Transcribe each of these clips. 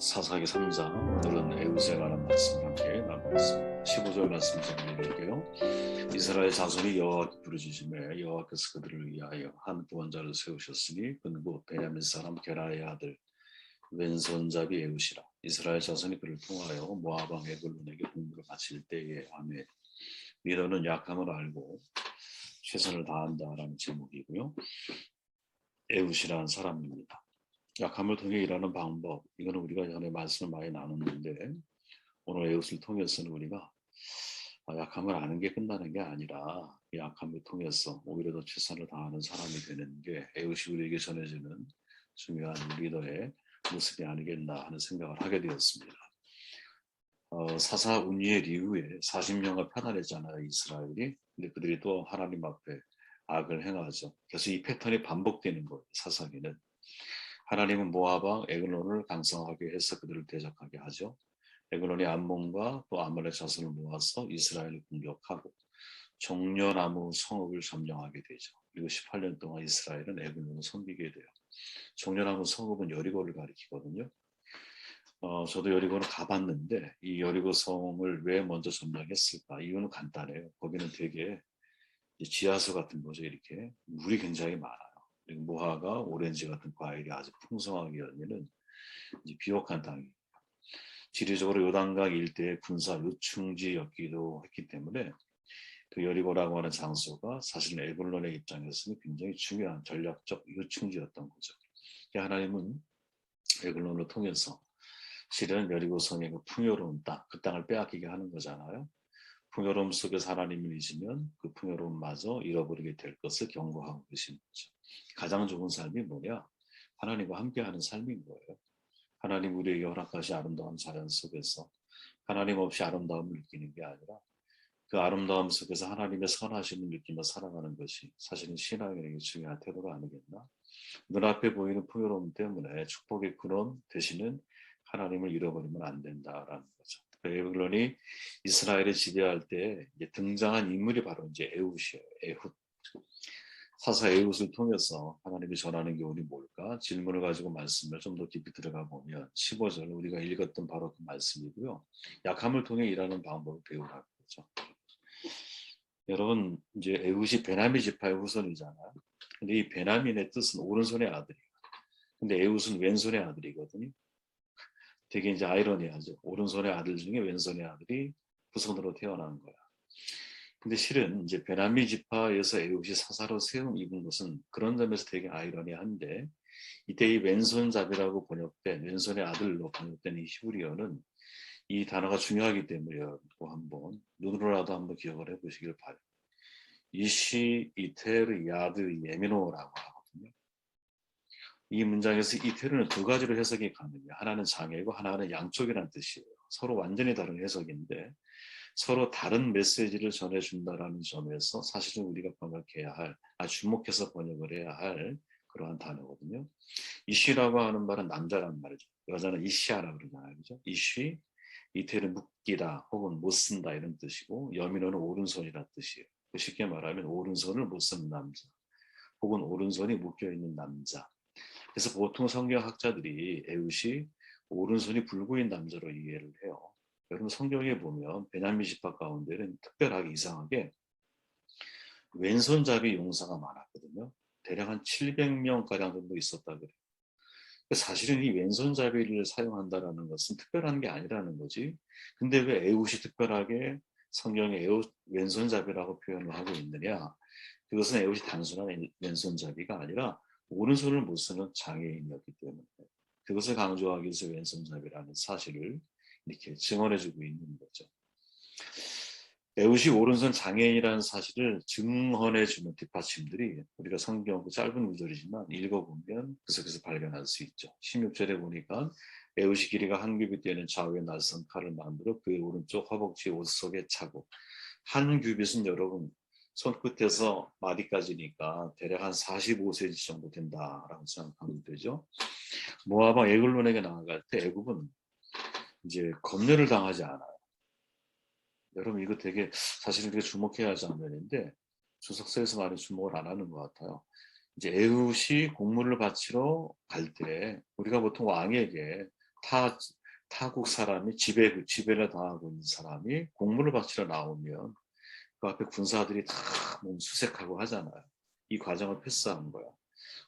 사사기 3장 오늘은 에웃에 관한 말씀을 함께 나누겠습니다. 15절 말씀 제가 읽을게요. 이스라엘 자손이 여호와께 부르짖으며 여호와께서 그들을 위하여 한 구원자를 세우셨으니 그는 곧 베냐민 사람 게라의 아들 왼손잡이 에웃이라. 이스라엘 자손이 그를 통하여 모압 왕 에글론에게 공물을 바칠 때에 아멘. 믿어는 약함을 알고 최선을 다한다라는 제목이고요. 에웃이라는 사람입니다. 약함을 통해 일하는 방법, 이거는 우리가 전에 말씀을 많이 나눴는데 오늘 에웃을 통해서는 우리가 약함을 아는 게 끝나는 게 아니라 이 약함을 통해서 오히려 더 최선을 다하는 사람이 되는 게 에웃이 우리에게 전해지는 중요한 리더의 모습이 아니겠나 하는 생각을 하게 되었습니다. 사사 운이엘 이후에 40년간 편안했잖아요, 이스라엘이. 근데 그들이 또 하나님 앞에 악을 행하죠. 계속 이 패턴이 반복되는 거예요, 사사기는. 하나님은 모압 왕 에글론을 강성하게 해서 그들을 대적하게 하죠. 에글론이 암몬과 또 아말렉 자손을 모아서 이스라엘을 공격하고 종려나무 성읍을 점령하게 되죠. 그리고 18년 동안 이스라엘은 에글론을 섬기게 돼요. 종려나무 성읍은 여리고를 가리키거든요. 저도 여리고는 가봤는데 이 여리고 성을 왜 먼저 점령했을까? 이유는 간단해요. 거기는 되게 지하수 같은 거죠. 이렇게 물이 굉장히 많아요. 그리고 무화과, 오렌지 같은 과일이 아주 풍성하게 열리는 비옥한 땅이 지리적으로 요단강 일대의 군사 요충지였기도 했기 때문에 그 여리고라고 하는 장소가 사실 에글론의 입장에서는 굉장히 중요한 전략적 요충지였던 거죠. 하나님은 에글론을 통해서 실은 여리고 성의 그 풍요로운 땅, 그 땅을 빼앗기게 하는 거잖아요. 풍요로움 속에서 하나님을 잊으면 그 풍요로움마저 잃어버리게 될 것을 경고하고 계신 거죠. 가장 좋은 삶이 뭐냐? 하나님과 함께하는 삶인 거예요. 하나님 우리에게 허락하신 아름다운 자연 속에서 하나님 없이 아름다움을 느끼는 게 아니라 그 아름다움 속에서 하나님의 선하심을 느끼며 살아가는 것이 사실은 신앙에게 중요한 태도가 아니겠나? 눈앞에 보이는 풍요로움 때문에 축복의 근원 되시는 하나님을 잃어버리면 안 된다라는 거죠. 에글론이 이스라엘을 지배할 때 등장한 인물이 바로 이제 에훗이에요. 에훗. 사사 에훗을 통해서 하나님이 전하는 교훈이 뭘까? 질문을 가지고 말씀을 좀 더 깊이 들어가 보면 15절 우리가 읽었던 바로 그 말씀이고요. 약함을 통해 일하는 방법을 배우라는 거죠. 여러분 이제 에훗이 베냐민 지파의 후손이잖아요. 근데 이 베냐민의 뜻은 오른손의 아들이에요. 근데 에훗은 왼손의 아들이거든요. 되게 이제 아이러니하죠. 오른손의 아들 중에 왼손의 아들이 후손으로 태어난 거야. 근데 실은 이제 베냐민 지파에서 에훗이 사사로 세움 입은 것은 그런 점에서 되게 아이러니한데 이때 이 왼손잡이라고 번역된 왼손의 아들로 번역된 이 히브리어는 이 단어가 중요하기 때문이라고 한번 눈으로라도 한번 기억을 해보시길 바래요. 이시 이테르 야드 예미노라고 하거든요. 이 문장에서 이테르는 두 가지로 해석이 가능해요. 하나는 장애고 하나는 양쪽이라는 뜻이에요. 서로 완전히 다른 해석인데 서로 다른 메시지를 전해준다라는 점에서 사실은 우리가 번역해야 할, 주목해서 번역을 해야 할 그러한 단어거든요. 이쉬라고 하는 말은 남자란 말이죠. 여자는 이시아라 그러잖아요. 그죠? 이쉬, 이테르는 묶이다 혹은 못 쓴다 이런 뜻이고 여민어는 오른손이라는 뜻이에요. 쉽게 말하면 오른손을 못 쓰는 남자 혹은 오른손이 묶여있는 남자. 그래서 보통 성경학자들이 에훗이 오른손이 불구인 남자로 이해를 해요. 여러분 성경에 보면 베냐민 지파 가운데는 특별하게 이상하게 왼손잡이 용사가 많았거든요. 대략 한 700명가량 정도 있었다 그래요. 사실은 이 왼손잡이를 사용한다는 것은 특별한 게 아니라는 거지. 근데 왜 에훗이 특별하게 성경에 에훗 왼손잡이라고 표현을 하고 있느냐. 그것은 에훗이 단순한 왼손잡이가 아니라 오른손을 못 쓰는 장애인이었기 때문에 그것을 강조하기 위해서 왼손잡이라는 사실을 이렇게 증언해주고 있는 거죠. 에훗이 오른손 장애인이라는 사실을 증언해주는 뒷받침들이 우리가 성경 그 짧은 구절이지만 읽어보면 그 속에서 발견할 수 있죠. 16절에 보니까 에훗이 길이가 한 규빗 되는 좌우에 날선 칼을 만들어 그의 오른쪽 허벅지 옷 속에 차고 한 규빗은 여러분 손끝에서 마디까지니까 대략 한 45cm 정도 된다라고 생각하면 되죠. 모압 왕 에글론에게 나아갈 때 애굽은 이제 검열을 당하지 않아요. 여러분 이거 되게 사실 우리가 주목해야 할 장면인데 주석서에서 많이 주목을 안 하는 것 같아요. 이제 에훗이 공물을 바치러 갈 때 우리가 보통 왕에게 타 타국 사람이 지배를 당하고 있는 사람이 공문을 바치러 나오면 그 앞에 군사들이 다 몸 수색하고 하잖아요. 이 과정을 패스한 거야.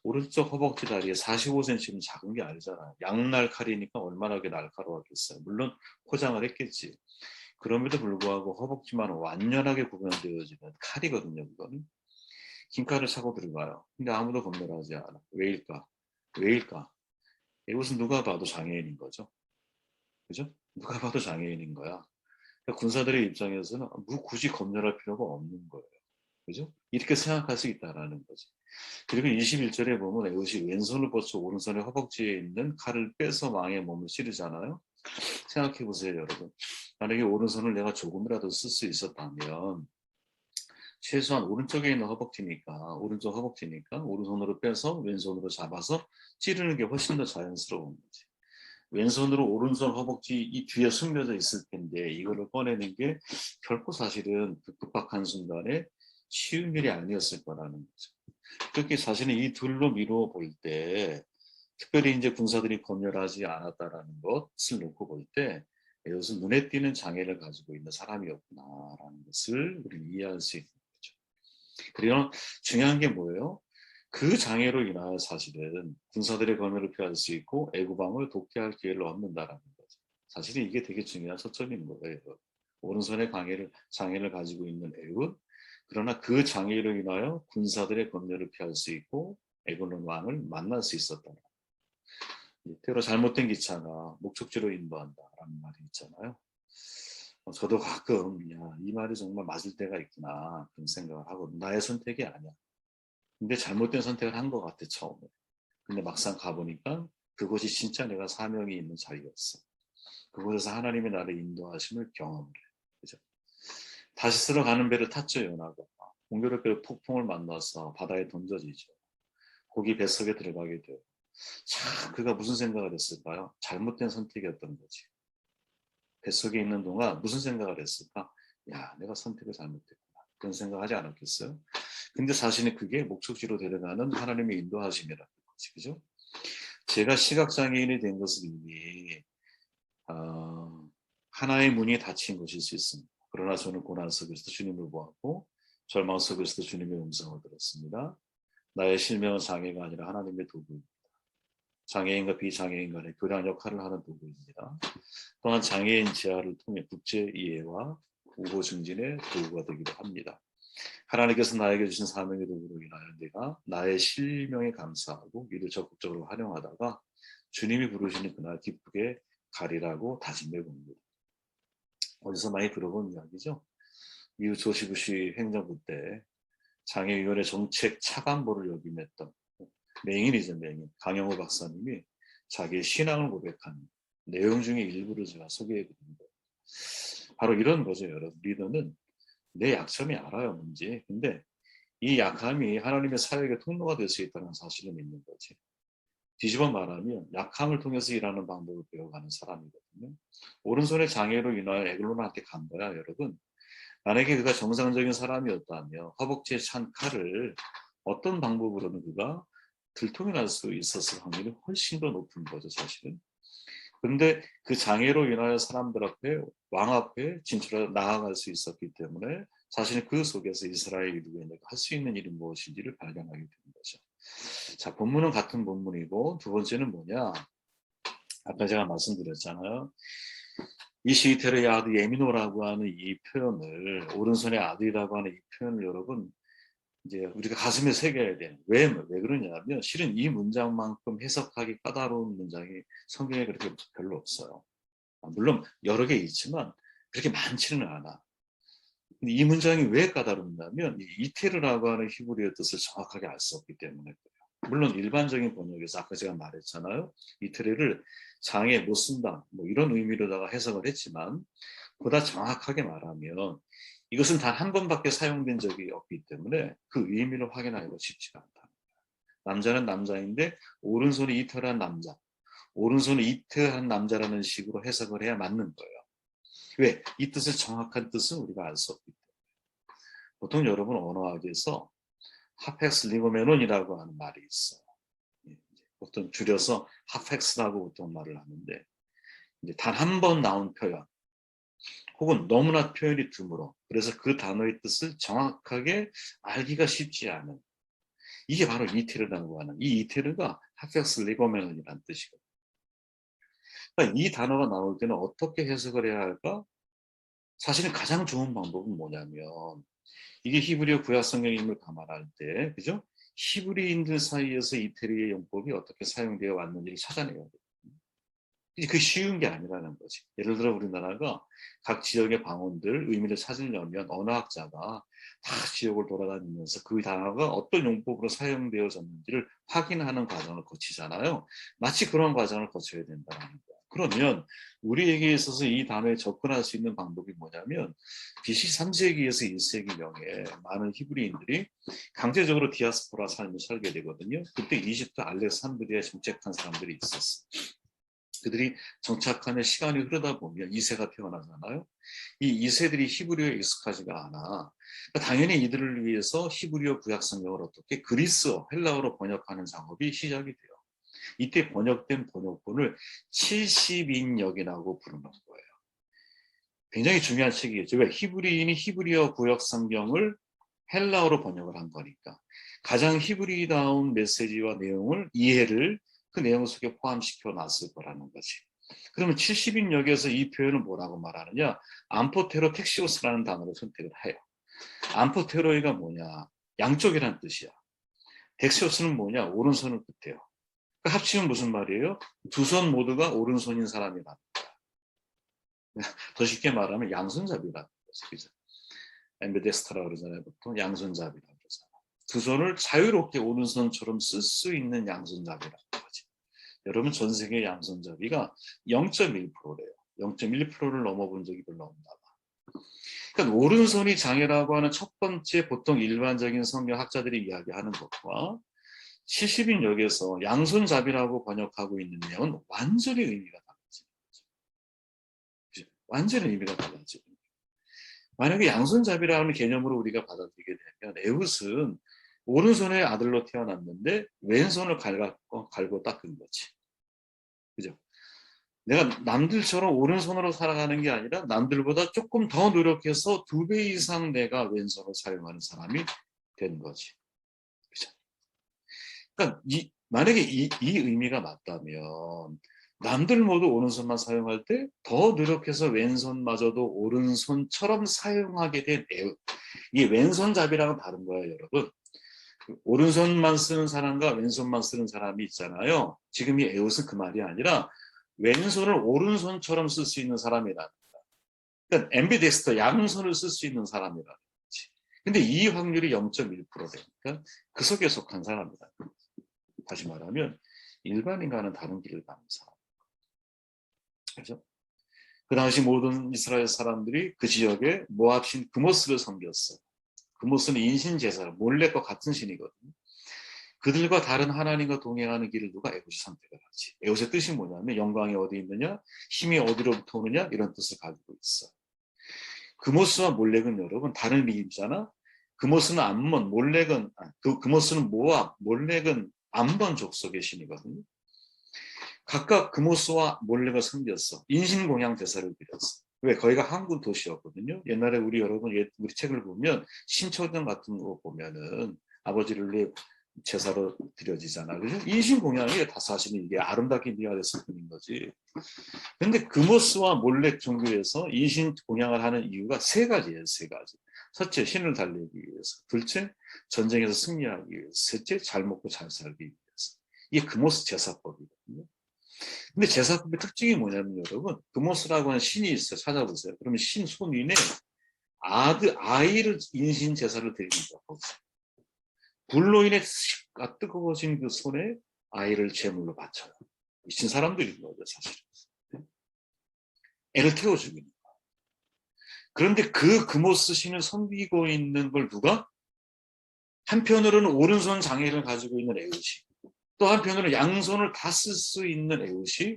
오른쪽 허벅지 다리에 45cm는 작은 게 아니잖아요. 양날 칼이니까 얼마나 날카로웠겠어요. 물론 포장을 했겠지. 그럼에도 불구하고 허벅지만 완연하게 구분되어지는 칼이거든요. 그거는. 긴 칼을 차고 들어가요. 근데 아무도 검열하지 않아. 왜일까? 왜일까? 이것은 누가 봐도 장애인인 거죠. 그죠? 누가 봐도 장애인인 거야. 그러니까 군사들의 입장에서는 굳이 검열할 필요가 없는 거예요. 그죠? 이렇게 생각할 수 있다라는 거지. 그리고 21절에 보면 에봇이 왼손을 뻗쳐 오른손의 허벅지에 있는 칼을 빼서 왕의 몸을 찌르잖아요. 생각해 보세요, 여러분. 만약에 오른손을 내가 조금이라도 쓸 수 있었다면 최소한 오른쪽에 있는 오른쪽 허벅지니까 오른손으로 빼서 왼손으로 잡아서 찌르는 게 훨씬 더 자연스러운 거지. 왼손으로 오른손 허벅지 이 뒤에 숨겨져 있을 텐데 이거를 꺼내는 게 결코 사실은 그 급박한 순간에 쉬운 일이 아니었을 거라는 거죠. 그렇게 사실은 이 둘로 미루어 볼 때, 특별히 이제 군사들이 검열하지 않았다라는 것을 놓고 볼 때, 이것은 눈에 띄는 장애를 가지고 있는 사람이었구나라는 것을 우리는 이해할 수 있는 거죠. 그리고 중요한 게 뭐예요? 그 장애로 인하여 사실은 군사들의 검열을 피할 수 있고 애국왕을 돕게 할 기회를 얻는다라는 거죠. 사실은 이게 되게 중요한 초점인 거예요. 오른손에 장애를 가지고 있는 애국, 그러나 그 장애로 인하여 군사들의 검열을 피할 수 있고 에글론 왕을 만날 수 있었다. 때로 잘못된 기차가 목적지로 인도한다라는 말이 있잖아요. 저도 가끔 이 말이 정말 맞을 때가 있구나 그런 생각을 하거든요. 나의 선택이 아니야. 근데 잘못된 선택을 한 것 같아 처음에. 근데 막상 가보니까 그곳이 진짜 내가 사명이 있는 자리였어. 그곳에서 하나님이 나를 인도하심을 경험을 해. 그죠? 다시스로 가는 배를 탔죠, 요나가. 공교롭게 폭풍을 만나서 바다에 던져지죠. 거기 뱃속에 들어가게 돼요. 참 그가 무슨 생각을 했을까요? 잘못된 선택이었던 거지. 뱃속에 있는 동안 무슨 생각을 했을까? 야, 내가 선택을 잘못했구나. 그런 생각하지 않았겠어요? 근데 사실은 그게 목적지로 데려가는 하나님의 인도하심이라는 거지. 그죠? 제가 시각장애인이 된 것은 이미 하나의 문이 닫힌 것일 수 있습니다. 그러나 저는 고난 속에서도 주님을 보았고 절망 속에서도 주님의 음성을 들었습니다. 나의 실명은 장애가 아니라 하나님의 도구입니다. 장애인과 비장애인 간의 교량 역할을 하는 도구입니다. 또한 장애인 지하를 통해 국제 이해와 우호 증진의 도구가 되기도 합니다. 하나님께서 나에게 주신 사명의 도구로 인하여 내가 나의 실명에 감사하고 이를 적극적으로 활용하다가 주님이 부르시는 그날 기쁘게 가리라고 다짐해 봅니다. 어디서 많이 들어본 이야기죠. 이후 조시 부시 행정부 때 장애위원회 정책 차관보를 역임했던 맹인이죠, 맹인. 강영호 박사님이 자기의 신앙을 고백한 내용 중에 일부를 제가 소개해 드립니다. 바로 이런 거죠, 여러분. 리더는 내 약점이 알아요, 뭔지. 근데 이 약함이 하나님의 사역의 통로가 될 수 있다는 사실을 믿는 거지. 뒤집어 말하면 약함을 통해서 일하는 방법을 배워가는 사람이거든요. 오른손의 장애로 인하여 에글론한테 간 거야, 여러분. 만약에 그가 정상적인 사람이었다면 허벅지에 찬 칼을 어떤 방법으로는 그가 들통이 날 수 있었을 확률이 훨씬 더 높은 거죠, 사실은. 그런데 그 장애로 인하여 사람들 앞에, 왕 앞에 진출해 나아갈 수 있었기 때문에 사실 그 속에서 이스라엘 이루에 내가 할 수 있는 일이 무엇인지를 발견하게 되는 거죠. 자, 본문은 같은 본문이고 두 번째는 뭐냐? 아까 제가 말씀드렸잖아요. 이시테르의 아들 예미노라고 하는 이 표현을, 오른손의 아들이라고 하는 이 표현을 여러분 이제 우리가 가슴에 새겨야 돼. 왜 그러냐면 실은 이 문장만큼 해석하기 까다로운 문장이 성경에 그렇게 별로 없어요. 물론 여러 개 있지만 그렇게 많지는 않아. 근데 이 문장이 왜 까다롭냐면 이테르라고 하는 히브리어 뜻을 정확하게 알 수 없기 때문에 그래요. 물론 일반적인 번역에서 아까 제가 말했잖아요. 이테르를 장애 못 쓴다 뭐 이런 의미로다가 해석을 했지만 보다 정확하게 말하면 이것은 단 한 번밖에 사용된 적이 없기 때문에 그 의미를 확인하기가 쉽지가 않다. 남자는 남자인데 오른손이 이태한 남자, 오른손이 이태한 남자라는 식으로 해석을 해야 맞는 거예요. 왜? 이 뜻을 정확한 뜻은 우리가 알 수 없기 때문에. 보통 여러분 언어학에서 하펙스 리고메논이라고 하는 말이 있어요. 보통 줄여서 하펙스라고 보통 말을 하는데 이제 단 한 번 나온 표현, 혹은 너무나 표현이 드물어. 그래서 그 단어의 뜻을 정확하게 알기가 쉽지 않은, 이게 바로 이테르라고 하는, 이 이테르가 하펙스 레고메논이라는 뜻이거든요. 그러니까 이 단어가 나올 때는 어떻게 해석을 해야 할까? 사실은 가장 좋은 방법은 뭐냐면, 이게 히브리어 구약 성경임을 감안할 때, 그죠? 히브리인들 사이에서 이태리의 용법이 어떻게 사용되어 왔는지를 찾아내야 돼요. 그 쉬운 게 아니라는 거지. 예를 들어 우리나라가 각 지역의 방언들 의미를 찾으려면 언어학자가 다 지역을 돌아다니면서 그 단어가 어떤 용법으로 사용되어졌는지를 확인하는 과정을 거치잖아요. 마치 그런 과정을 거쳐야 된다는 거야. 그러면 우리에게 있어서 이 단어에 접근할 수 있는 방법이 뭐냐면, BC 3세기에서 1세기경에 많은 히브리인들이 강제적으로 디아스포라 삶을 살게 되거든요. 그때 이집트 알렉산드리아에 정착한 사람들이 있었어. 그들이 정착하는 시간이 흐르다 보면 2세가 태어나잖아요. 이 2세들이 히브리어에 익숙하지가 않아. 그러니까 당연히 이들을 위해서 히브리어 구약 성경을 어떻게 그리스어, 헬라어로 번역하는 작업이 시작이 돼요. 이때 번역된 번역본을 70인역이라고 부르는 거예요. 굉장히 중요한 책이겠죠. 왜? 히브리인이 히브리어 구약 성경을 헬라어로 번역을 한 거니까. 가장 히브리다운 메시지와 내용을 이해를 그 내용 속에 포함시켜 놨을 거라는 거지. 그러면 70인역에서 이 표현을 뭐라고 말하느냐? 암포테로 텍시오스라는 단어를 선택을 해요. 암포테로이가 뭐냐? 양쪽이란 뜻이야. 텍시오스는 뭐냐? 오른손을 뜻해요. 그러니까 합치면 무슨 말이에요? 두 손 모두가 오른손인 사람이다. 더 쉽게 말하면 양손잡이라는 거죠. 그죠? 엠베데스터라고 그러잖아요. 보통 양손잡이라고 그러잖아요. 두 손을 자유롭게 오른손처럼 쓸 수 있는 양손잡이라는 거지. 여러분, 전 세계 양손잡이가 0.1%래요. 0.1%를 넘어본 적이 별로 없나 봐. 그러니까 오른손이 장애라고 하는 첫 번째 보통 일반적인 성경학자들이 이야기하는 것과 70인역에서 양손잡이라고 번역하고 있는 내용은 완전히 의미가 달라지는 거죠. 완전히 의미가 달라지고, 만약에 양손잡이라는 개념으로 우리가 받아들이게 되면 에웃은 오른손의 아들로 태어났는데 왼손을 갈고 닦은 거지. 그죠? 내가 남들처럼 오른손으로 살아가는 게 아니라 남들보다 조금 더 노력해서 2배 이상 내가 왼손을 사용하는 사람이 된 거지. 그죠? 그러니까 만약에 이 의미가 맞다면 남들 모두 오른손만 사용할 때 더 노력해서 왼손마저도 오른손처럼 사용하게 된 에웃. 이 왼손잡이랑은 다른 거예요, 여러분. 오른손만 쓰는 사람과 왼손만 쓰는 사람이 있잖아요. 지금 이 에웃은 그 말이 아니라 왼손을 오른손처럼 쓸 수 있는 사람이라는 거야. 그러니까 앰비덱스터, 양손을 쓸 수 있는 사람이라는 거지. 근데 이 확률이 0.1% 되니까 그 속에 속한 사람이다. 다시 말하면 일반인과는 다른 길을 가는 사람. 그렇죠? 그 당시 모든 이스라엘 사람들이 그 지역에 모압신 그모스를 섬겼어. 그모스는 인신제사, 몰렉과 같은 신이거든요. 그들과 다른 하나님과 동행하는 길을 누가? 에웃이 선택을 하지. 에웃의 뜻이 뭐냐면 영광이 어디 있느냐, 힘이 어디로부터 오느냐, 이런 뜻을 가지고 있어. 그모스와 몰렉은 여러분 다른 이름이잖아. 그모스는 암몬, 몰렉은 그모스는 모압, 몰렉은 암몬 족속의 신이거든요. 각각 그모스와 몰렉을 섬겼어. 인신공양 제사를 드렸어. 왜? 거기가 항구 도시였거든요. 옛날에 우리 책을 보면 신초등 같은 거 보면은 아버지를 제사로 드려지잖아. 그죠? 인신공양이 다 사실은 이게 아름답게 미화됐을 뿐인 거지. 근데 그모스와 몰렉 종교에서 인신공양을 하는 이유가 세 가지예요. 세 가지. 첫째, 신을 달리기 위해서. 둘째, 전쟁에서 승리하기 위해서. 셋째, 잘 먹고 잘 살기 위해서. 이게 그모스 제사법이거든요. 근데 제사법의 특징이 뭐냐면 여러분, 그모스라고 하는 신이 있어요. 찾아보세요. 그러면 신 손인에 아이를 인신 제사를 드리는 거예요. 불로 인해 뜨거워진 그 손에 아이를 제물로 바쳐요. 미친 사람들인 거죠, 사실은. 애를 태워 죽이는 거예요. 그런데 그 그모스 신을 섬기고 있는 걸 누가? 한편으로는 오른손 장애를 가지고 있는 에웃이, 또 한편으로는 양손을 다 쓸 수 있는 에웃이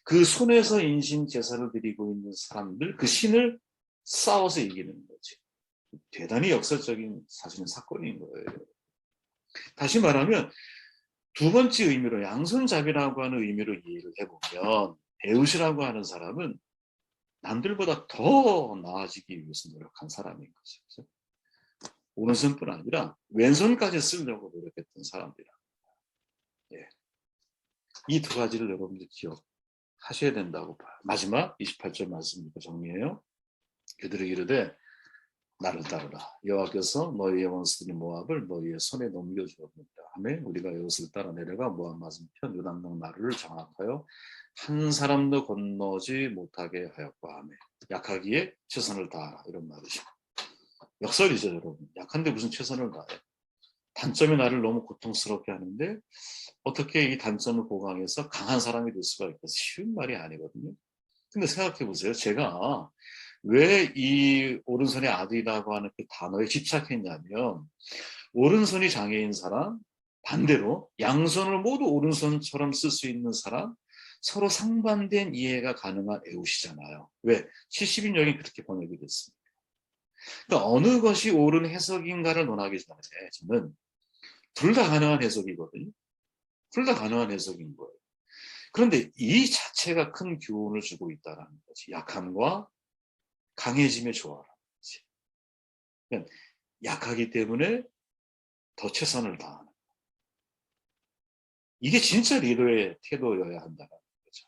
그 손에서 인신 제사를 드리고 있는 사람들, 그 신을 싸워서 이기는 거지. 대단히 역설적인 사실은 사건인 거예요. 다시 말하면 두 번째 의미로 양손잡이라고 하는 의미로 이해를 해보면 에웃이라고 하는 사람은 남들보다 더 나아지기 위해서 노력한 사람인 거죠. 그렇죠? 오른손뿐 아니라 왼손까지 쓰려고 노력했던 사람들이라. 예. 이 두 가지를 여러분들 기억하셔야 된다고 봐요. 마지막 28절 말씀입니다. 정리해요. 그들이 이르되 나를 따르라. 여호와께서 너희의 원수들인 모압을 너희의 손에 넘겨주었느니라 하며 우리가 이것을 따라 내려가 모압 맞은편 요단강 나루를 장악하여 한 사람도 건너지 못하게 하였고 하며 약하기에 최선을 다하라. 이런 말이죠. 역설이죠, 여러분. 약한데 무슨 최선을 다해. 단점이 나를 너무 고통스럽게 하는데 어떻게 이 단점을 보강해서 강한 사람이 될 수가 있겠어요? 쉬운 말이 아니거든요. 근데 생각해 보세요. 제가 왜 이 오른손의 아들이라고 하는 그 단어에 집착했냐면 오른손이 장애인 사람, 반대로 양손을 모두 오른손처럼 쓸 수 있는 사람, 서로 상반된 이해가 가능한 에웃이잖아요. 왜? 70인역이 그렇게 번역이 됐습니다. 그러니까 어느 것이 옳은 해석인가를 논하기 전에 저는 둘 다 가능한 해석이거든요. 둘 다 가능한 해석인 거예요. 그런데 이 자체가 큰 교훈을 주고 있다는 거지. 약함과 강해짐의 조화라는 거지. 그러니까 약하기 때문에 더 최선을 다하는. 이게 진짜 리더의 태도여야 한다는 거죠.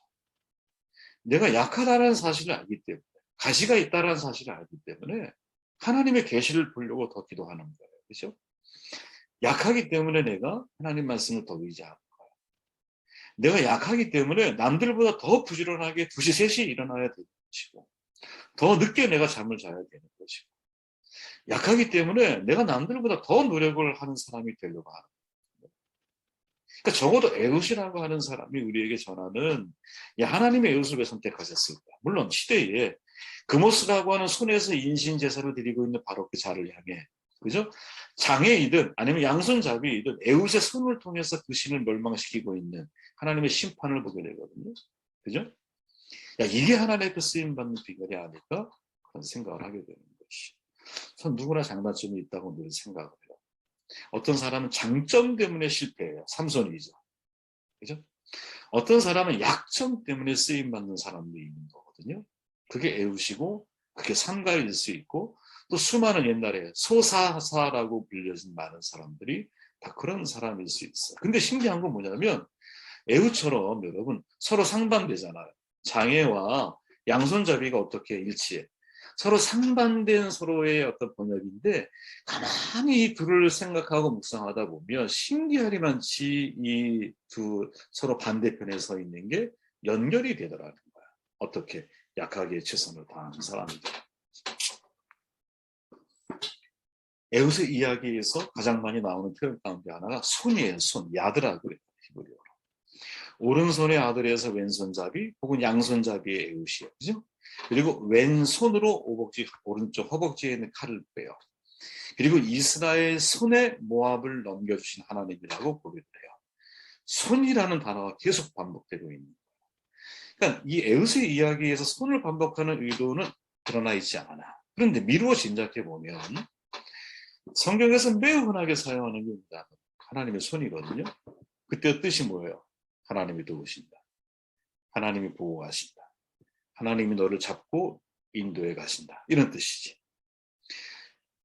내가 약하다는 사실을 알기 때문에, 가시가 있다는 사실을 알기 때문에 하나님의 계시를 보려고 더 기도하는 거예요. 그렇죠? 약하기 때문에 내가 하나님 말씀을 더 의지하고 거예요. 내가 약하기 때문에 남들보다 더 부지런하게 2시, 3시에 일어나야 되는 것이고 더 늦게 내가 잠을 자야 되는 것이고 약하기 때문에 내가 남들보다 더 노력을 하는 사람이 되려고 하는 거예요. 그러니까 적어도 에웃이라고 하는 사람이 우리에게 전하는 하나님의 에웃을 왜 선택하셨을까? 물론 시대에 금오스라고 하는 손에서 인신 제사를 드리고 있는 바로 그 자를 향해, 그죠? 장애이든 아니면 양손잡이이든 에웃의 손을 통해서 그 신을 멸망시키고 있는 하나님의 심판을 보게 되거든요. 그죠? 이게 하나님의 그 쓰임받는 비결이 아닐까? 그런 생각을 하게 되는 것이. 전 누구나 장단점이 있다고 늘 생각을 해요. 어떤 사람은 장점 때문에 실패해요. 삼손이죠. 그죠? 어떤 사람은 약점 때문에 쓰임받는 사람도 있는 거거든요. 그게 에웃이고 그게 삼가일 수 있고 또 수많은 옛날에 소사사라고 불려진 많은 사람들이 다 그런 사람일 수 있어요. 근데 신기한 건 뭐냐면 에웃처럼 여러분 서로 상반되잖아요. 장애와 양손잡이가 어떻게 일치해. 서로 상반된 서로의 어떤 번역인데 가만히 이 둘을 생각하고 묵상하다 보면 신기하리만치 이 두 서로 반대편에 서 있는 게 연결이 되더라는 거야. 어떻게 약하게 최선을 다하는 사람들. 에웃의 이야기에서 가장 많이 나오는 표현 가운데 하나가 손이에요. 손, 야드라고 그래요. 히브리어로. 오른손의 아들에서 왼손잡이 혹은 양손잡이의 에웃이에요. 그죠? 그리고 왼손으로 오른쪽 허벅지에 있는 칼을 빼요. 그리고 이스라엘 손에 모압을 넘겨주신 하나님이라고 보게 돼요. 손이라는 단어가 계속 반복되고 있는 거예요. 그러니까 이 에웃의 이야기에서 손을 반복하는 의도는 드러나 있지 않아. 그런데 미루어 짐작해 보면 성경에서 매우 흔하게 사용하는 게 하나님의 손이거든요. 그때 뜻이 뭐예요? 하나님이 도우신다. 하나님이 보호하신다. 하나님이 너를 잡고 인도해 가신다. 이런 뜻이지.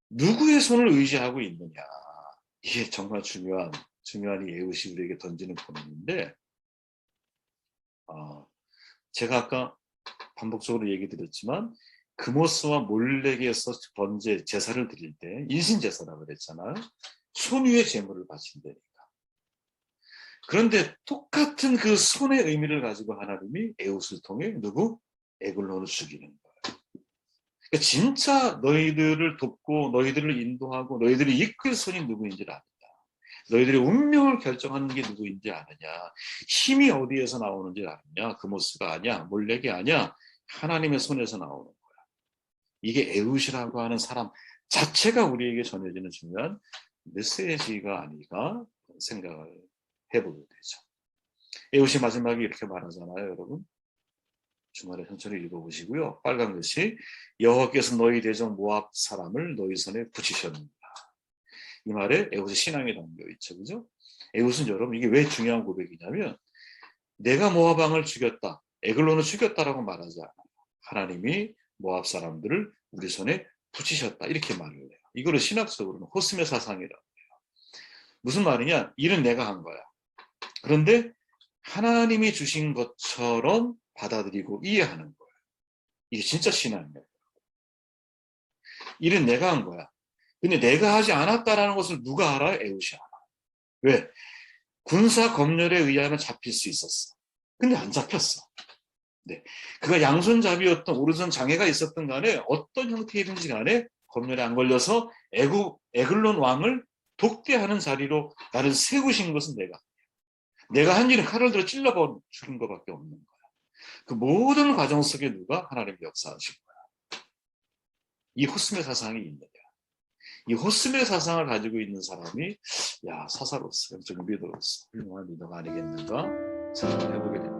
누구의 손을 의지하고 있느냐. 이게 정말 중요한 이 에웃이 우리에게 던지는 본인인데 제가 아까 반복적으로 얘기 드렸지만 금오스와 몰렉에서 번제 제사를 드릴 때 인신제사라고 그랬잖아요. 손 위에 제물을 바친다니까. 그런데 똑같은 그 손의 의미를 가지고 하나님이 에웃을 통해 누구? 에글론을 죽이는 거예요. 그러니까 진짜 너희들을 돕고 너희들을 인도하고 너희들을 이끌 손이 누구인지를 아느냐. 너희들의 운명을 결정하는 게 누구인지 아느냐. 힘이 어디에서 나오는지 아느냐. 금오스가 아니야. 몰렉이 아니야. 하나님의 손에서 나오는 거야. 이게 에웃이라고 하는 사람 자체가 우리에게 전해지는 중요한 메시지가 아닐까 생각을 해보게 되죠. 에웃이 마지막에 이렇게 말하잖아요, 여러분. 주말에 천천히 읽어보시고요. 빨간 글씨, 여호와께서 너희 대적 모압 사람을 너희 손에 붙이셨느니라. 이 말에 에웃의 신앙이 담겨 있죠, 그죠? 에웃은 여러분 이게 왜 중요한 고백이냐면 내가 모압 왕을 죽였다. 에글론을 죽였다라고 말하지 않아요. 하나님이 모압 사람들을 우리 손에 붙이셨다 이렇게 말을 해요. 이거를 신학적으로는 호스메 사상이라고 해요. 무슨 말이냐? 일은 내가 한 거야. 그런데 하나님이 주신 것처럼 받아들이고 이해하는 거예요. 이게 진짜 신앙이에요. 일은 내가 한 거야. 근데 내가 하지 않았다라는 것을 누가 알아요? 에웃이 알아. 왜? 군사 검열에 의하면 잡힐 수 있었어. 근데 안 잡혔어. 네. 그가 양손잡이였던 오른손 장애가 있었던 간에 어떤 형태이든지 간에 검열에 안 걸려서 에글론 왕을 독대하는 자리로 나를 세우신 것은 내가 한 일은 칼을 들어 찔러버 죽인 것밖에 없는 거야. 그 모든 과정 속에 누가 하나님 역사하신 거야. 이 호스메 사상이 있는 거야. 이 호스메 사상을 가지고 있는 사람이 사사로서 영적 리더로서 훌륭한 리더가 아니겠는가 생각을 해보게 됩니다.